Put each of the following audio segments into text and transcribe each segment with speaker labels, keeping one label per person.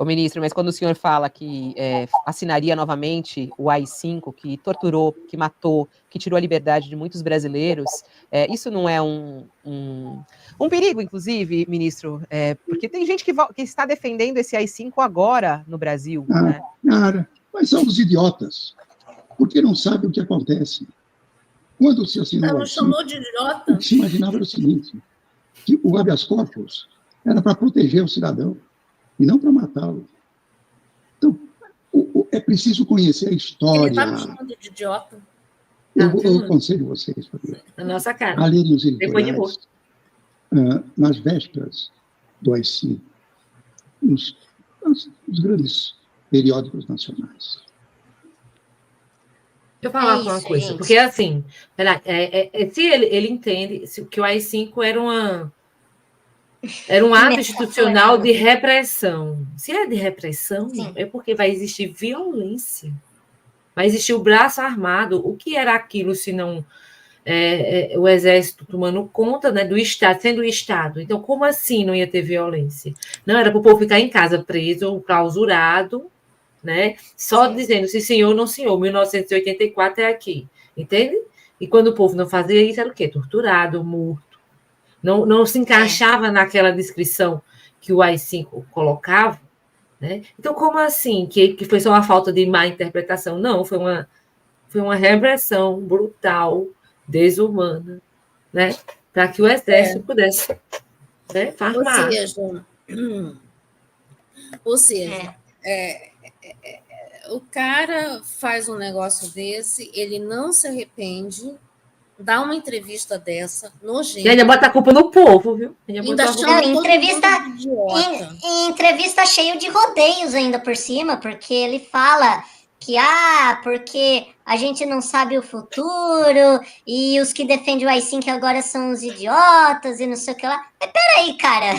Speaker 1: ministro, mas quando o senhor fala que assinaria novamente o AI-5, que torturou, que matou, que tirou a liberdade de muitos brasileiros, isso não é um perigo, inclusive, ministro? Porque tem gente que está defendendo esse AI-5 agora no Brasil. Né?
Speaker 2: Cara, mas são os idiotas, porque não sabem o que acontece. Quando se assinou o AI-5,
Speaker 3: chamou de idiota?
Speaker 2: o que se imaginava era o seguinte, que o habeas corpus era para proteger o cidadão e não para matá-lo. Então, é preciso conhecer a história.
Speaker 3: Ele está me chamando de idiota.
Speaker 2: Eu aconselho vocês
Speaker 4: na nossa cara.
Speaker 2: a lerem os editoriais nas vésperas do AI-5, nos grandes periódicos nacionais.
Speaker 4: Deixa eu falar uma coisa, gente. Porque assim, se ele entende que o AI-5 era um ato institucional de repressão. Se é de repressão, é porque vai existir violência. Vai existir o braço armado. O que era aquilo se não o exército tomando conta, né, do Estado, sendo o Estado? Então, como assim não ia ter violência? Não, era para o povo ficar em casa preso ou clausurado, né? Só dizendo se senhor ou não senhor, 1984 é aqui, entende? E quando o povo não fazia isso, era o quê? Torturado, morto. Não se encaixava naquela descrição que o AI-5 colocava, né? Então, como assim? Que foi só uma falta de má interpretação? Não, foi uma repressão brutal, desumana, né? Para que o exército pudesse farmar.
Speaker 3: Ou seja, o cara faz um negócio desse, ele não se arrepende, dá uma entrevista dessa, nojenta.
Speaker 4: E ainda bota a culpa no povo, viu?
Speaker 5: Entrevista cheio de rodeios ainda por cima, porque ele fala que, porque a gente não sabe o futuro, e os que defendem o AI-5 agora são os idiotas, e não sei o que lá. Mas peraí, cara,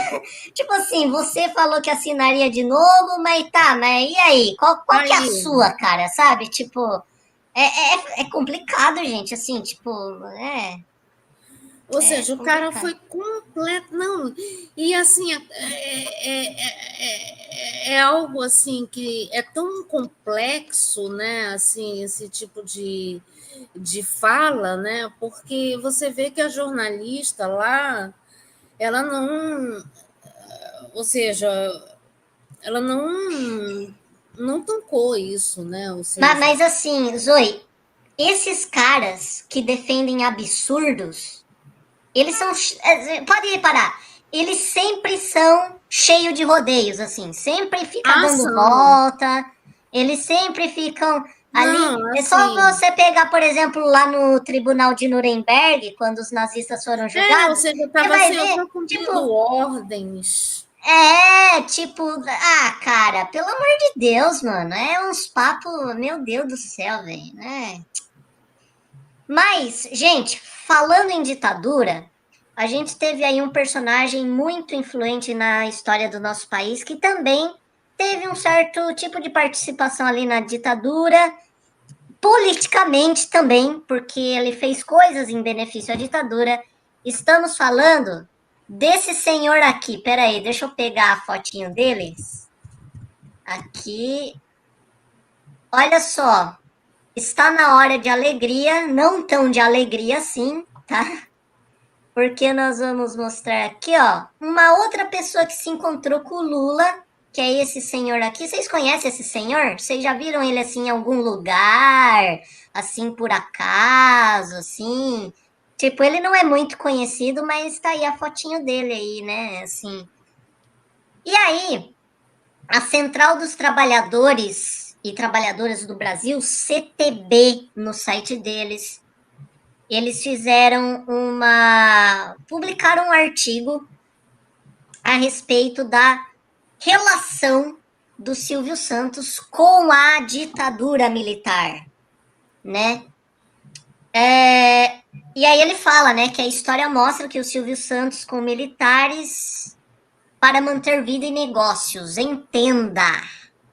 Speaker 5: tipo assim, você falou que assinaria de novo, mas e aí? Qual que é a sua, cara, sabe? Tipo, é complicado, gente, assim, tipo,
Speaker 3: Ou seja, o cara foi completo. Não, e assim, é algo assim que é tão complexo, né? Assim, esse tipo de fala, né? Porque você vê que a jornalista lá, ela não. Ou seja, ela não tancou isso, né? Ou seja,
Speaker 5: mas assim, Zoe, esses caras que defendem absurdos, eles são... Pode reparar, eles sempre são cheios de rodeios, assim. Sempre ficam dando volta. Eles sempre ficam ali. Não, é só você pegar, por exemplo, lá no Tribunal de Nuremberg, quando os nazistas foram julgados.
Speaker 3: Você estava sempre cumprindo ordens.
Speaker 5: Cara, pelo amor de Deus, mano. É uns papos, meu Deus do céu, velho. Mas, gente, falando em ditadura, a gente teve aí um personagem muito influente na história do nosso país, que também teve um certo tipo de participação ali na ditadura, politicamente também, porque ele fez coisas em benefício à ditadura. Estamos falando desse senhor aqui. Peraí, deixa eu pegar a fotinho deles. Aqui. Olha só. Está na hora de alegria, não tão de alegria assim, tá? Porque nós vamos mostrar aqui, ó, uma outra pessoa que se encontrou com o Lula, que é esse senhor aqui. Vocês conhecem esse senhor? Vocês já viram ele assim em algum lugar? Assim, por acaso, assim? Tipo, ele não é muito conhecido, mas tá aí a fotinho dele aí, né? Assim. E aí, a Central dos Trabalhadores e Trabalhadoras do Brasil, CTB, no site deles, eles publicaram um artigo a respeito da relação do Silvio Santos com a ditadura militar, né? E aí ele fala, né, que a história mostra que o Silvio Santos com militares para manter vida e negócios, entenda,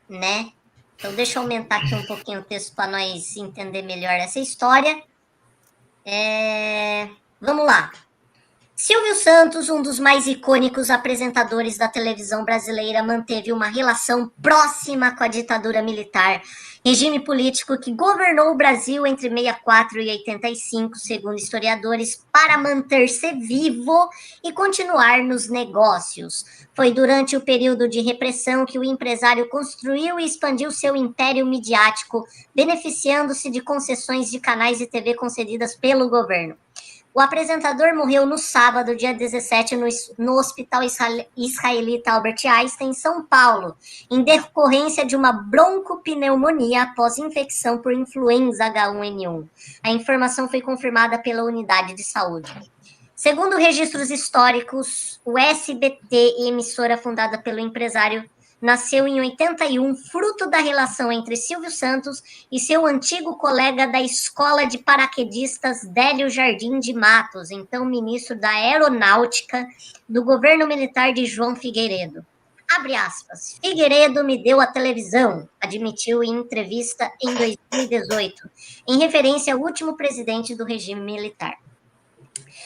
Speaker 5: né? Então, deixa eu aumentar aqui um pouquinho o texto para nós entender melhor essa história. Vamos lá. Silvio Santos, um dos mais icônicos apresentadores da televisão brasileira, manteve uma relação próxima com a ditadura militar, regime político que governou o Brasil entre 64 e 85, segundo historiadores, para manter-se vivo e continuar nos negócios. Foi durante o período de repressão que o empresário construiu e expandiu seu império midiático, beneficiando-se de concessões de canais de TV concedidas pelo governo. O apresentador morreu no sábado, dia 17, no Hospital Israelita Albert Einstein, em São Paulo, em decorrência de uma broncopneumonia após infecção por influenza H1N1. A informação foi confirmada pela unidade de saúde. Segundo registros históricos, o SBT, emissora fundada pelo empresário, nasceu em 81, fruto da relação entre Silvio Santos e seu antigo colega da escola de paraquedistas Délio Jardim de Matos, então ministro da Aeronáutica do governo militar de João Figueiredo. Abre aspas. Figueiredo me deu a televisão, admitiu em entrevista em 2018, em referência ao último presidente do regime militar.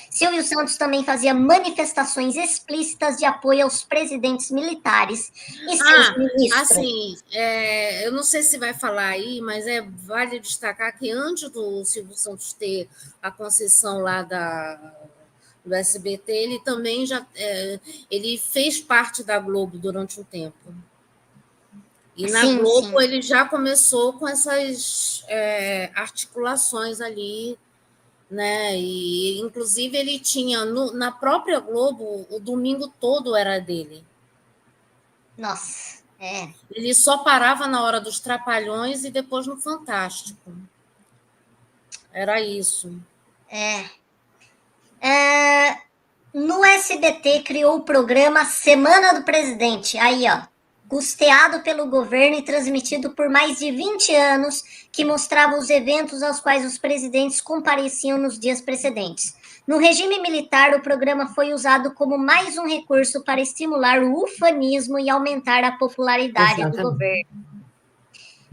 Speaker 5: Silvio Santos também fazia manifestações explícitas de apoio aos presidentes militares e seus ministros.
Speaker 3: Assim, eu não sei se vai falar aí, mas vale destacar que antes do Silvio Santos ter a concessão lá do SBT, ele também ele fez parte da Globo durante um tempo. E na Globo ele já começou com essas articulações ali, né? E inclusive ele tinha na própria Globo, o domingo todo era dele.
Speaker 5: Nossa,
Speaker 3: Ele só parava na hora dos Trapalhões e depois no Fantástico. Era isso.
Speaker 5: No SBT criou o programa Semana do Presidente. Aí, ó, custeado pelo governo e transmitido por mais de 20 anos, que mostrava os eventos aos quais os presidentes compareciam nos dias precedentes. No regime militar, o programa foi usado como mais um recurso para estimular o ufanismo e aumentar a popularidade do governo.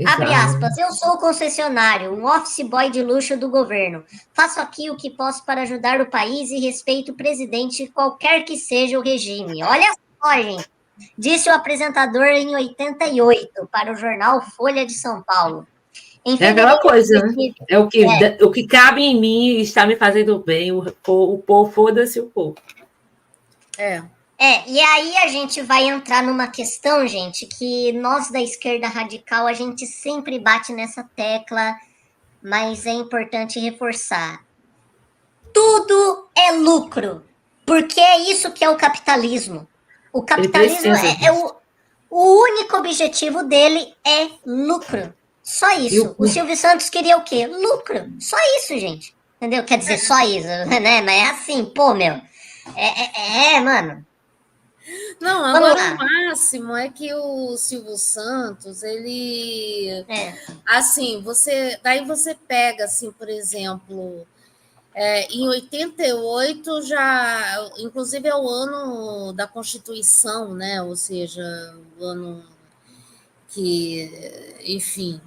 Speaker 5: Abre aspas, eu sou o concessionário, um office boy de luxo do governo. Faço aqui o que posso para ajudar o país e respeito o presidente, qualquer que seja o regime. Olha só, gente. Disse o apresentador em 88 para o jornal Folha de São Paulo.
Speaker 4: É aquela coisa, né? O que cabe em mim e está me fazendo bem. O povo, foda-se o povo.
Speaker 5: E aí a gente vai entrar numa questão, gente, que nós da esquerda radical, a gente sempre bate nessa tecla, mas é importante reforçar. Tudo é lucro, porque é isso que é o capitalismo. O capitalismo o único objetivo dele é lucro. Só isso. O Silvio Santos queria o quê? Lucro. Só isso, gente. Entendeu? Quer dizer, só isso, né? Mas é assim, pô, meu. Mano.
Speaker 3: Não, agora o máximo é que o Silvio Santos, ele... Assim, daí você pega, assim, por exemplo... em 88 já, inclusive é o ano da Constituição, né? Ou seja, o ano que, enfim,